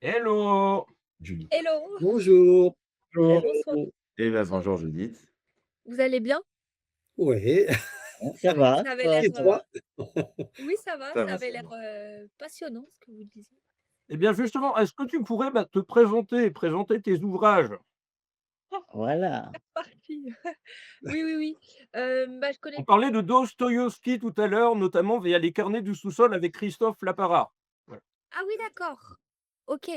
Hello! Judith. Hello, Bonjour. Bonjour. bonsoir. Eh ben, bonjour Judith. Vous allez bien? Ouais, Ouais, ça va, Ça avait ça va, l'air, et ça va. toi? oui ça va, Ça ça va, avait ça l'air, va. passionnant ce que vous disiez. Eh bien, justement, est-ce que tu pourrais, te présenter tes ouvrages? Voilà. Parti. Oui, oui, oui. Je On connais parlait de Dostoïevski tout à l'heure, notamment via Les Carnets du sous-sol avec Christophe Laparra. Voilà. ah oui d'accord. OK.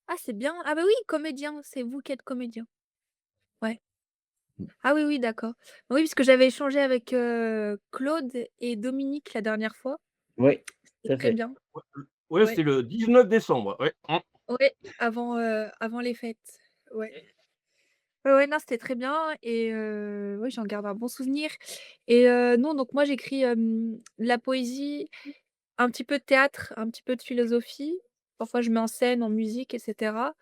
Ah c'est bien. Ah bah oui, comédien, c'est vous qui êtes comédien. Ouais. Mmh. Ah oui, oui, d'accord. Oui, parce que j'avais échangé avec, Claude et Dominique la dernière fois. Oui, tout C'est à très fait. bien. Ouais, Ouais, c'était le 19 décembre, ouais. ouais, avant les fêtes. Ouais. Ouais, ouais, non, c'était très bien et ouais, j'en garde un bon souvenir et non, donc moi j'écris, de la poésie, un petit peu de théâtre, un petit peu de philosophie. Parfois je mets en scène, en musique et cetera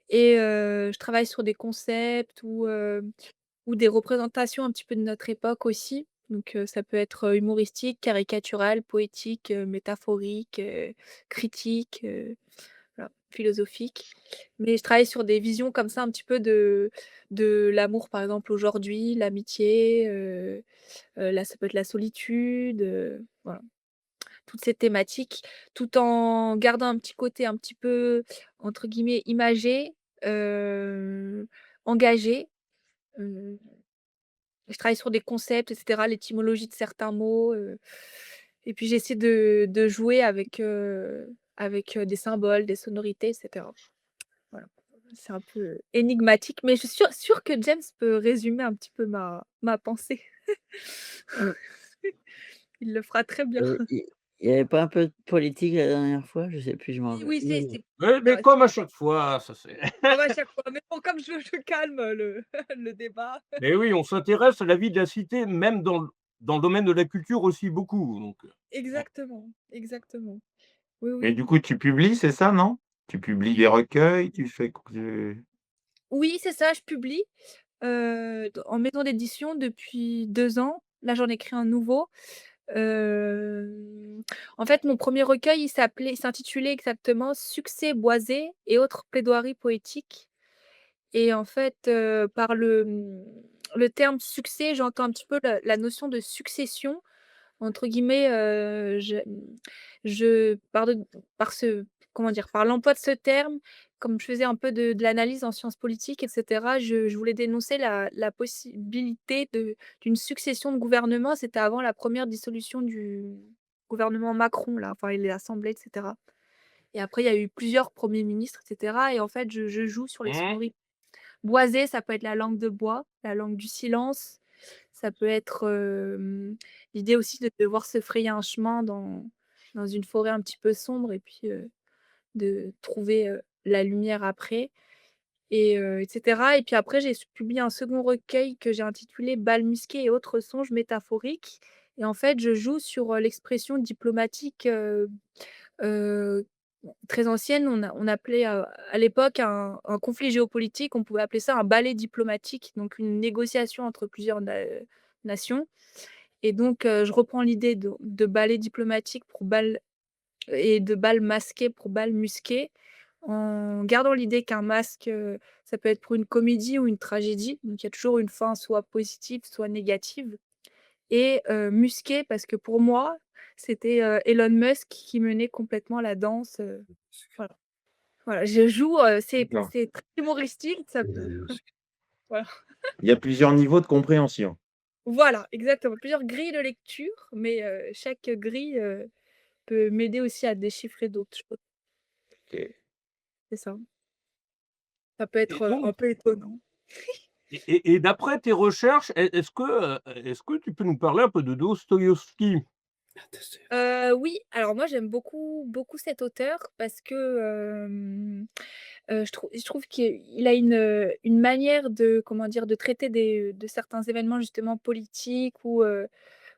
et je travaille sur des concepts ou des représentations un petit peu de notre époque aussi. Donc ça peut être, humoristique, caricatural, poétique, métaphorique, critique, voilà, philosophique. Mais je travaille sur des visions comme ça un petit peu de l'amour, par exemple, aujourd'hui, l'amitié, là, ça peut être la solitude, voilà, toutes ces thématiques, tout en gardant un petit côté un petit peu, entre guillemets, «imagé», heu, engagé. Heu, je travaille sur des concepts et cetera, l'étymologie de certains mots, et puis j'essaie de jouer avec des symboles, des sonorités et cetera. Voilà, c'est un peu énigmatique, mais je suis sûre que James peut résumer un petit peu ma pensée. Il le fera très bien. Il y avait pas un peu de politique la dernière fois? Je sais plus, je m'en Oui, rappelle. oui, c'est Ouais, mais bah, comme à chaque fois, ça c'est comme à chaque fois, mais bon, comme je calme le le débat. mais oui, on s'intéresse à la vie de la cité, même dans le domaine de la culture aussi beaucoup, donc Exactement, exactement. Oui, Mais oui. du coup, tu publies, c'est ça, non? Tu publies des recueils, tu fais q Oui, c'est ça, je publie, d en maison d'édition depuis 2 ans. Là, j'en écris un nouveau. En fait, mon premier recueil, il s'intitulait exactement «Succès boisé et autres plaidoiries poétiques» et en fait, par le terme «succès», j'entends un petit peu la notion de «succession». Entre guillemets, je par ce comment dire? Par l'emploi de ce terme, comme je faisais un peu de l'analyse en sciences politiques et cetera, je voulais dénoncer la possibilité d'une succession de gouvernements. C'était avant la première dissolution du gouvernement Macron là, enfin et l'Assemblée et cetera et après il y a eu plusieurs premiers ministres et cetera et en fait je joue sur les mmh. sonorités. Boisé, ça peut être la langue de bois, la langue du silence. Ça peut être, l'idée aussi de devoir se frayer un chemin dans une forêt un petit peu sombre et puis, de trouver, la lumière après et cetera et puis après j'ai publié un second recueil que j'ai intitulé «Bal musqués et autres songes métaphoriques» et en fait je joue sur, l'expression diplomatique, heu, très ancienne. On appelait, à l'époque un conflit géopolitique, on pouvait appeler ça un ballet diplomatique, donc une négociation entre plusieurs nations et donc je reprends l'idée de ballet diplomatique pour bal et de bal masqué pour bal musqué, en gardant l'idée qu'un masque, ça peut être pour une comédie ou une tragédie, donc il y a toujours une fin soit positive, soit négative et musqué parce que pour moi, c'était, Elon Musk qui menait complètement la danse, voilà. Voilà, je joue, D'accord. c'est très humoristique, ça peut voilà. Il y a plusieurs niveaux de compréhension. Voilà, exactement, plusieurs grilles de lecture, mais chaque grille, peut m'aider aussi à déchiffrer d'autres choses. OK. C'est ça. Ça peut Et être, un donc peu étonnant. et d'après tes recherches, est-ce que tu peux nous parler un peu de Dostoïevski? Oui, alors moi j'aime beaucoup, beaucoup cet auteur parce que, je trouve qu'il a une manière de, comment dire? De traiter de certains événements justement politiques ou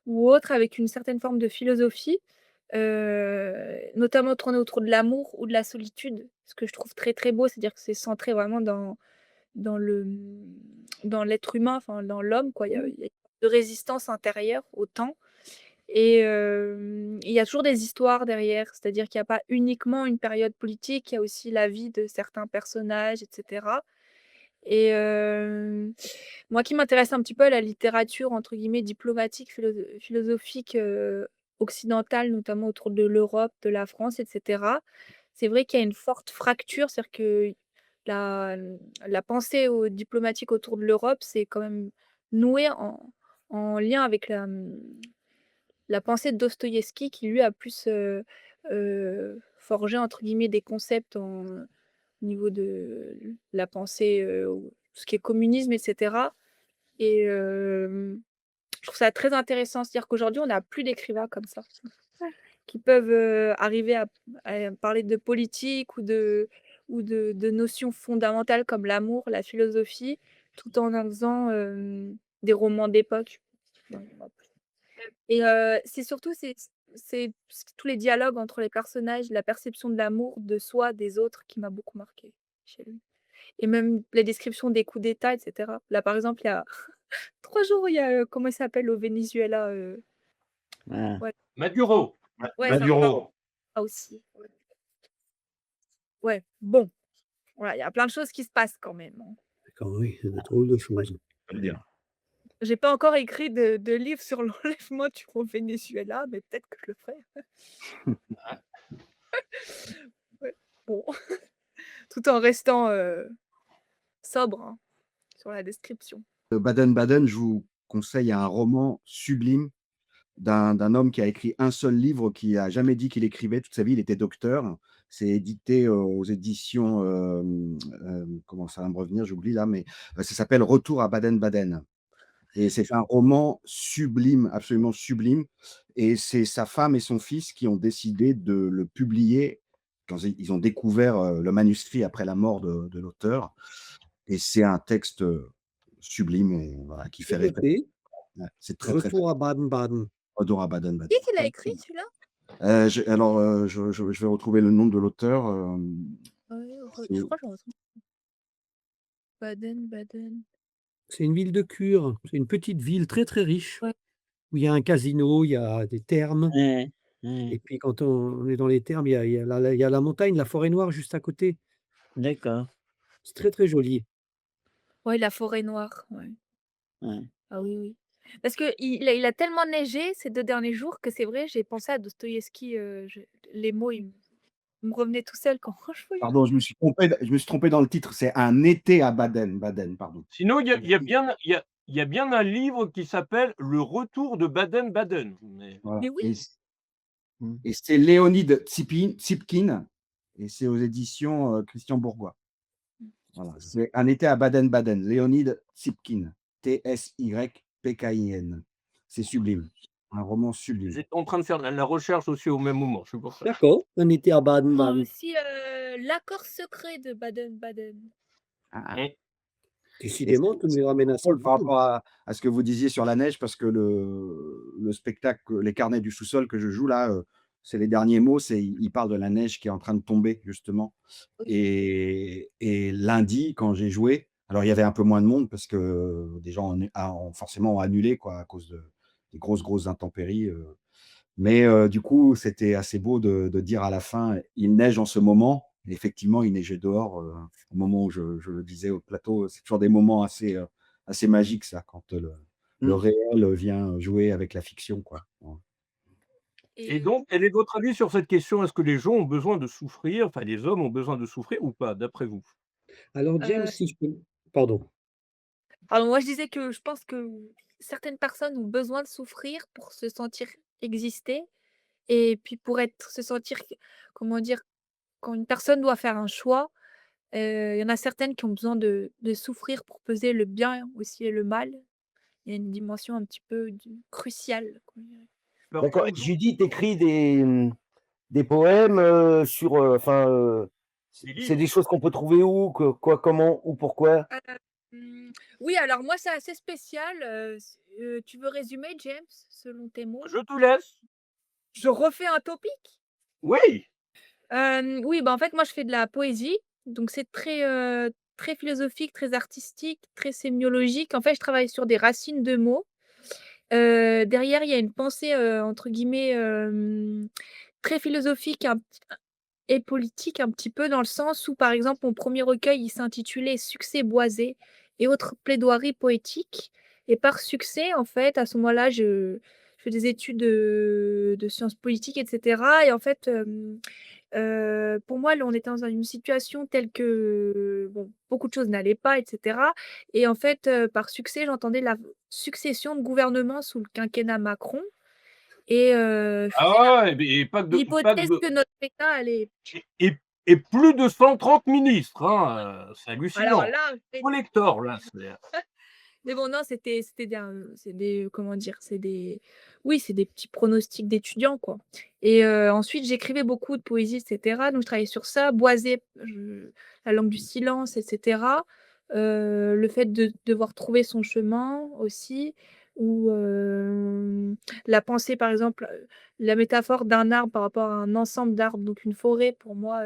autres avec une certaine forme de philosophie, notamment tournée autour de l'amour ou de la solitude. Ce que je trouve très, très beau, c'est-à-dire que c'est centré vraiment dans le, dans l'être humain, enfin dans l'homme quoi. Il y a une forme de résistance intérieure au temps et il y a toujours des histoires derrière. C'est-à-dire qu'il y a pas uniquement une période politique, il y a aussi la vie de certains personnages et cetera et moi qui m'intéresse un petit peu à la littérature entre guillemets «diplomatique», philosophique, occidentale, notamment autour de l'Europe, de la France et cetera. C'est vrai qu'il y a une forte fracture, c'est-à-dire que la pensée diplomatique autour de l'Europe, c'est quand même noué en lien avec la pensée de Dostoïevski qui lui a plus, forgé entre guillemets «des concepts» au niveau de la pensée, tout ce qui est communisme et cetera et je trouve ça très intéressant. C'est-à-dire qu'aujourd'hui, on n'a plus d'écrivains comme ça, qui peuvent, arriver à parler de politique ou de notions fondamentales comme l'amour, la philosophie, tout en faisant, des romans d'époque. Et c'est surtout tous les dialogues entre les personnages, la perception de l'amour, de soi, des autres qui m'a beaucoup marquée chez lui et même les descriptions des coups d'État et cetera. Là, par exemple, il y a 3 jours, il y a, comment il s'appelle au Venezuela, Ah. ouais, Maduro. ouais, ça Maduro. aussi, ouais. Ouais, bon, voilà, il y a plein de choses qui se passent quand même, hein. D'accord, oui, c'est de drôles de choses. Je veux dire. J'ai pas encore écrit de livre sur l'enlèvement du au Venezuela, mais peut-être que je le ferai. Ouais, bon, tout en restant, sobre, hein, sur la description. Baden-Baden, je vous conseille un roman sublime d'un homme qui a écrit un seul livre, qui a jamais dit qu'il écrivait toute sa vie, il était docteur. C'est édité aux éditions, comment ça va me revenir, j'oublie là, mais ça s'appelle «Retour à Baden-Baden» et c'est un roman sublime, absolument sublime et c'est sa femme et son fils qui ont décidé de le publier quand ils ont découvert, le manuscrit après la mort de l'auteur et c'est un texte, sublime et voilà, qui fait C'est rêver. noté. Ouais, c'est très, très, très Retour à Baden-Baden. Retour à Baden-Baden. Qui est-ce qui l'a écrit celui-là? Je vais retrouver le nom de l'auteur, Ouais, c'est je crois que j'en retrouve. Baden-Baden. C'est une ville de Cure. C'est une petite ville très, très riche Ouais. où il y a un casino, il y a des thermes Ouais, ouais. et puis quand on est dans les thermes, il y a la montagne, la forêt noire juste à côté. D'accord. C'est très, très joli. Ouais, la forêt noire, ouais. Ouais. Ah oui, oui. Parce qu'il a tellement neigé ces 2 derniers jours que c'est vrai, j'ai pensé à Dostoïevski, les mots, ils me revenaient tout seuls quand je voyais. pardon, je me suis trompé dans le titre, c'est Un été à Baden-Baden, pardon. Sinon, il y a bien un livre qui s'appelle Le Retour de Baden-Baden. Mais Voilà Mais oui! et c'est Léonide Tsipkine et c'est aux éditions, Christian Bourgois. Voilà, c'est Un été à Baden-Baden, Léonide Tsipkine, Tsypkin. C'est sublime, un roman sublime. j'étais en train de faire la recherche aussi au même moment, c'est pour ça. D'accord, on était à Oh, Baden-Baden. aussi, l'accord secret de Baden-Baden. Ah, Mmh. Décidément, tu me ramènes à ça. drôle par rapport à ce que vous disiez sur la neige, parce que le spectacle, Les Carnets du sous-sol que je joue là, c'est les derniers mots, il parle de la neige qui est en train de tomber justement Oui. et lundi quand j'ai joué, alors il y avait un peu moins de monde parce que des gens ont forcément annulé quoi à cause des grosses intempéries, mais du coup, c'était assez beau de dire à la fin: «Il neige en ce moment». Et effectivement, il neigeait dehors, au moment où je le disais au plateau. C'est toujours des moments assez magiques ça, quand, le réel vient jouer avec la fiction, quoi. Ouais. Et donc, quel est votre avis sur cette question? Est-ce que les gens ont besoin de souffrir, enfin les hommes ont besoin de souffrir ou pas, d'après vous? Alors James, Heu, si je peux pardon. alors moi je disais que je pense que certaines personnes ont besoin de souffrir pour se sentir exister et puis pour se sentir, comment dire? Quand une personne doit faire un choix, il y en a certaines qui ont besoin de souffrir pour peser le bien aussi et le mal. Il y a une dimension un petit peu cruciale, quoi, je dirais. Par D'accord. exemple, Judith écrit des poèmes, sur, enfin, des c'est livres. des choses qu'on peut trouver où? Quoi? Comment? Où? Pourquoi? Oui, alors moi c'est assez spécial, tu veux résumer James, selon tes mots? Je te laisse. Je refais un topic? Oui! Oui, bah, en fait, moi, je fais de la poésie, donc c'est très philosophique, très artistique, très sémiologique. En fait, je travaille sur des racines de mots, Derrière, il y a une pensée, entre guillemets, très philosophique et politique un petit peu dans le sens où, par exemple, mon premier recueil, il s'intitulait «Succès boisé et autres plaidoiries poétiques» et par succès, en fait, à ce moment-là, je fais des études de sciences politiques et cetera et en fait, pour moi, là, on était dans une situation telle que, bon, beaucoup de choses n'allaient pas et cetera et en fait, par succès, j'entendais la succession de gouvernements sous le quinquennat Macron et je faisais Ah ouais, et pas l'hypothèse de que notre État allait et plus de 130 ministres, hein, c'est alors hallucinant. là, Collector là, c'est mais bon, non, c'était c'est des comment dire? C'est des oui, c'est des petits pronostics d'étudiants, quoi et ensuite j'écrivais beaucoup de poésie et cetera, donc je travaillais sur ça. Boisé, la langue du silence et cetera. Le fait de devoir trouver son chemin aussi ou la pensée, par exemple, la métaphore d'un arbre par rapport à un ensemble d'arbres, donc une forêt pour moi,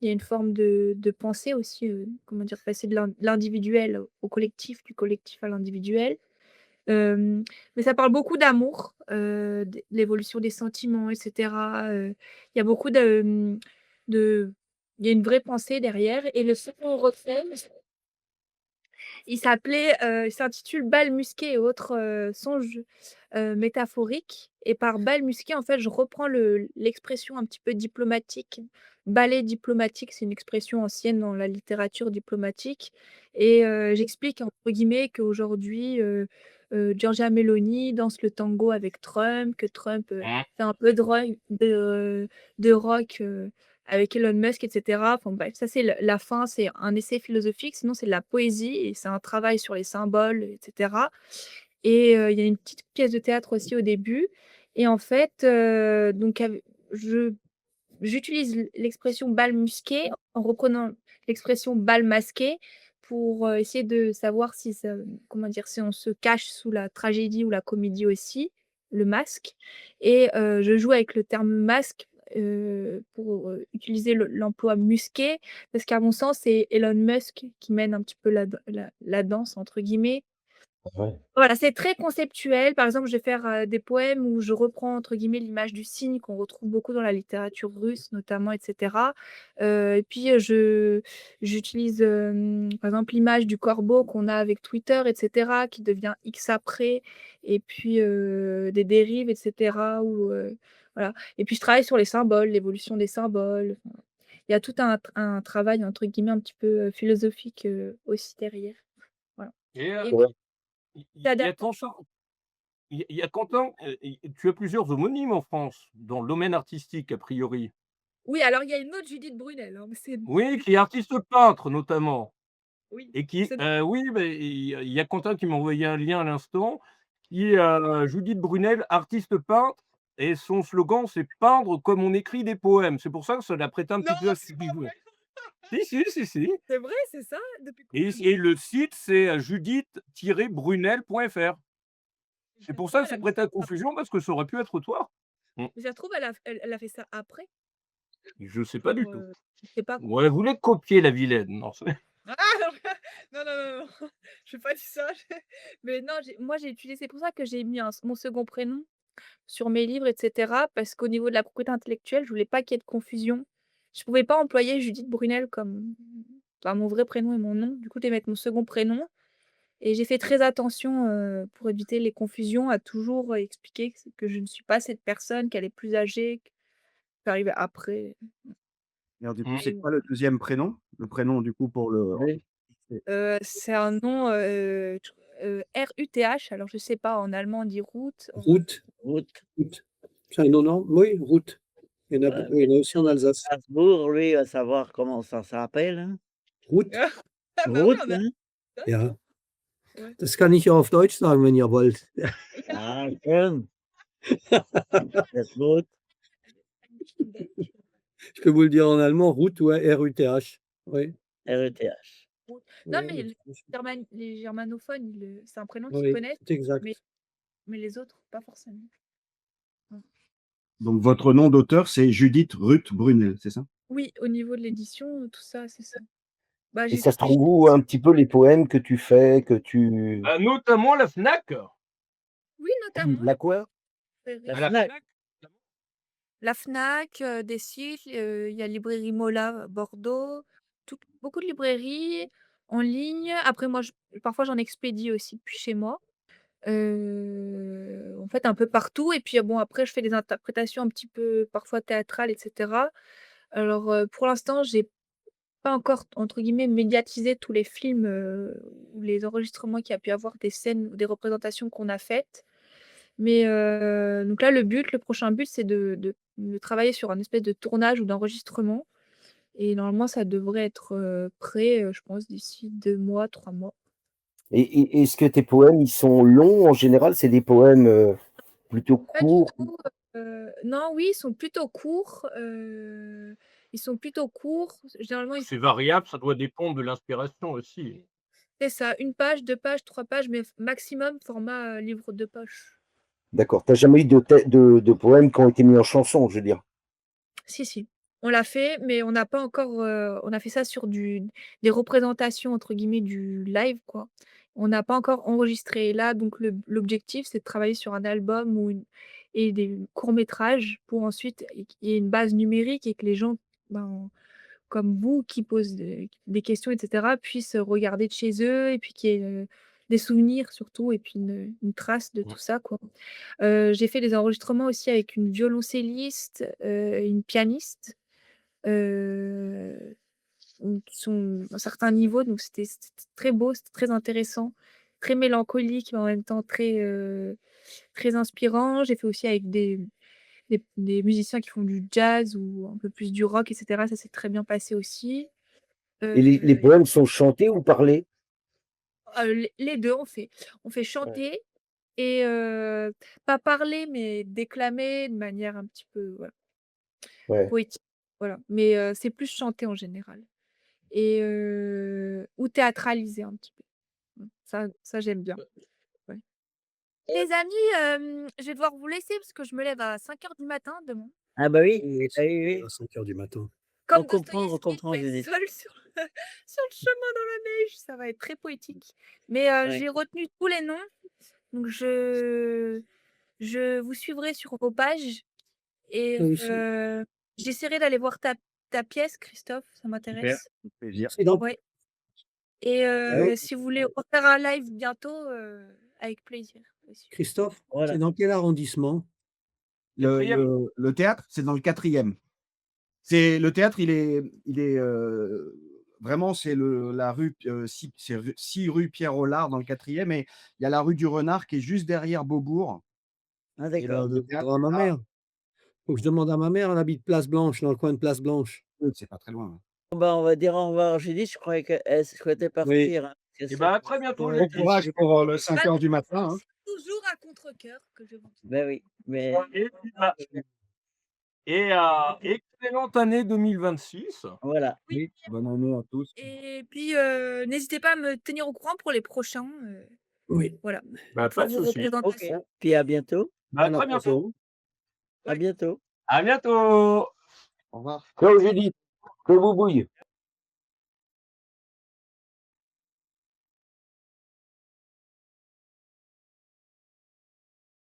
il y a une forme de pensée aussi, comment dire? Passer de l'individuel au collectif, du collectif à l'individuel. Mais ça parle beaucoup d'amour, de l'évolution des sentiments et cetera, il y a beaucoup de il y a une vraie pensée derrière et le second recueil, il s'intitule «Bal musqué et autres, songes, métaphoriques» et par bal musqué, en fait, je reprends l'expression un petit peu diplomatique. Ballet diplomatique, c'est une expression ancienne dans la littérature diplomatique et j'explique entre guillemets qu'aujourd'hui, Giorgia Meloni danse le tango avec Trump, que Trump, mmh. fait un peu de rock, avec Elon Musk et cetera. Enfin bref, ça c'est le la fin, c'est un essai philosophique, sinon c'est de la poésie et c'est un travail sur les symboles et cetera et il y a une petite pièce de théâtre aussi au début et en fait, donc je j'utilise l'expression bal musqué en reprenant l'expression bal masqué pour, essayer de savoir si ça comment dire? Si on se cache sous la tragédie ou la comédie aussi, le masque et je joue avec le terme masque, pour, utiliser l'emploi musqué parce qu'à mon sens, c'est Elon Musk qui mène un petit peu la «danse» entre guillemets. Ouais. Voilà, c'est très conceptuel. Par exemple, je vais faire, des poèmes où je reprends entre guillemets «l'image du cygne» qu'on retrouve beaucoup dans la littérature russe notamment et cetera. Et puis, j'utilise, par exemple l'image du corbeau qu'on a avec Twitter et cetera, qui devient X après et puis, des dérives et cetera ou, voilà et puis je travaille sur les symboles, l'évolution des symboles, enfin, il y a tout un travail entre guillemets un petit peu, philosophique, aussi derrière. Voilà et et Ouais. il y a Quentin il y a Quentin, tu as plusieurs homonymes en France, dans le domaine artistique a priori? Oui, alors il y a une autre Judith Brunel, hein, mais c'est Oui, qui est artiste peintre notamment oui, et qui, c'est oui, beh, il y a Quentin qui m'a envoyé un lien à l'instant, qui est, Judith Brunel, artiste peintre et son slogan c'est: «Peindre comme on écrit des poèmes». C'est pour ça que ça l'a prêté un non, petit peu à ce c'est pas niveau. vrai! Si, si, si, si C'est vrai, c'est ça? Depuis et combien de et le site c'est, judith-brunel.fr. mais C'est ça se pour trouve, ça que elle a c'est mis prêté à ça ap confusion parce que ça aurait pu être toi. Mmh. mais ça se trouve, elle a fait ça après Je sais pas pour, du tout. je sais pas Ou elle voulait te copier la vilaine, non c'est ah! Non, non, non, non, non, j'ai pas dit ça, mais non, j'ai utilisé c'est pour ça que j'ai mis mon second prénom sur mes livres et cetera, parce qu'au niveau de la propriété intellectuelle, je voulais pas qu'il y ait de confusion. Je pouvais pas employer Judith Brunel comme enfin, mon vrai prénom et mon nom. Du coup, je devais mettre mon second prénom et j'ai fait très attention, pour éviter les confusions, à toujours, expliquer que je ne suis pas cette personne, qu'elle est plus âgée, que peut arriver après Et alors du coup, mmh. c'est et quoi le deuxième prénom? Le prénom du coup pour le Oui. c'est c'est un nom, RUTH, alors je sais pas, en allemand on dit Ruth, Ruth, Route. Ruth. C'est un nom, oui, Ruth. Ouais. Il y en a aussi en Alsace. Strasbourg, lui, va savoir comment ça s'appelle, hein. Ruth, ah bah, oui, Route, on a hein? ça, ja. ouais. Das kann ich auf Deutsch sagen, wenn ihr wollt. Ah, schön. Das Route. Je peux vous le dire en allemand, Ruth, ouais, R-U-T-H. Oui, RETH. Non, oui, mais les germanophones, c'est un prénom qu'ils oui, connaissent, c'est mais exact. les autres, pas forcément. Mmh. donc votre nom d'auteur, c'est Judith Ruth Brunel, c'est ça? Oui, au niveau de l'édition, tout ça, c'est ça. Bah, Et j'ai ça se j'ai trouve où un petit peu les poèmes que tu fais, que tu Bah, notamment la Fnac. Oui, notamment. La quoi? La À la Fnac. Fnac? La Fnac, des sites, il y a Librairie Mola à Bordeaux, beaucoup de librairies en ligne. Après moi, parfois j'en expédie aussi depuis chez moi. En fait un peu partout et puis, bon après je fais des interprétations un petit peu parfois théâtrales et cetera. Alors, pour l'instant, j'ai pas encore entre guillemets «médiatisé» tous les films, ou les enregistrements qu'il y a pu avoir des scènes ou des représentations qu'on a faites. Mais, donc là le prochain but c'est de travailler sur un espèce de tournage ou d'enregistrement et normalement ça devrait être, prêt, je pense d'ici 2 mois, 3 mois. Et est-ce que tes poèmes, ils sont longs en général? C'est des poèmes, plutôt Pas du courts? tout, non, oui, ils sont plutôt courts. Généralement, ils C'est variable, ça doit dépendre de l'inspiration aussi. c'est ça, 1 page, 2 pages, 3 pages, mais maximum format, livre de poche. D'accord. Tu as jamais eu de poèmes qui ont été mis en chanson, je veux dire? Si, si, on l'a fait, mais on n'a pas encore, on a fait ça sur des «représentations» entre guillemets du live, quoi. On n'a pas encore enregistré. Là, donc l'objectif, c'est de travailler sur un album et des courts-métrages pour ensuite et qu'il y ait une base numérique et que les gens, ben, comme vous qui posent des questions et cetera, puissent regarder de chez eux et puis qu'il y ait, des souvenirs surtout et puis une trace de Mmh. tout ça, quoi. J'ai fait des enregistrements aussi avec une violoncelliste, une pianiste, qui sont à un certain niveau, donc c'était très beau, c'était très intéressant, très mélancolique, mais en même temps très inspirant. J'ai fait aussi avec des musiciens qui font du jazz ou un peu plus du rock et cetera, ça s'est très bien passé aussi. Et les Heu, poèmes sont chantés ou parlés? les 2 on fait Ouais, chanter et pas parler, mais déclamer de manière un petit peu, voilà, ouais. poétique, voilà. Mais c'est plus chanté en général et ou théâtralisé un petit peu. Ça j'aime bien, ouais. Les amis, je vais devoir vous laisser parce que je me lève à 5 heures du matin demain. Ah bah oui, Moi ah aussi, oui, oui. à 5 heures du matin. Comme On Dostoïevski, comprend ouais, Judith. seul sur sur le chemin dans la neige, ça va être très poétique. Mais Ouais. j'ai retenu tous les noms, donc je vous suivrai sur vos pages et Moi aussi. j'essaierai d'aller voir ta pièce Christophe, ça Super, m'intéresse. avec plaisir. C'est dans Ouais et Ah oui, si vous voulez refaire un live bientôt, avec plaisir aussi. Christophe, c'est voilà. dans quel arrondissement? Le 4e. le le théâtre, c'est dans le 4e. C'est le théâtre, il est, vraiment, c'est la rue, 6 rue Pierre-Rolard dans le 4e et il y a la rue du Renard qui est juste derrière Beaubourg Ah et d'accord. le Je théâtre demande à ma est là. mère. Faut que je demande à ma mère, elle habite Place Blanche, dans le coin de Place Blanche. C'est pas très loin, ouais. Bon bah, on va dire au revoir Judith, je croyais qu'elle souhaitait Oui. partir, hein, parce qu'elle Et sait à que très bientôt Ouais, les Bon filles. courage pour, le Bah, 5 heures du matin, hein. c'est toujours à contre-cœur que je vous dis. bah oui, mais Et puis, excellente année 2026. voilà. Oui Oui, bonne année à tous. et puis, n'hésitez pas à me tenir au courant pour les prochains, Oui. voilà, Bah, pour pas de vos souci. OK. représentations. Puis à bientôt. Bah, À à la très bientôt. prochaine. À bientôt. À bientôt. Au revoir. Ciao Judith, que vous bouille.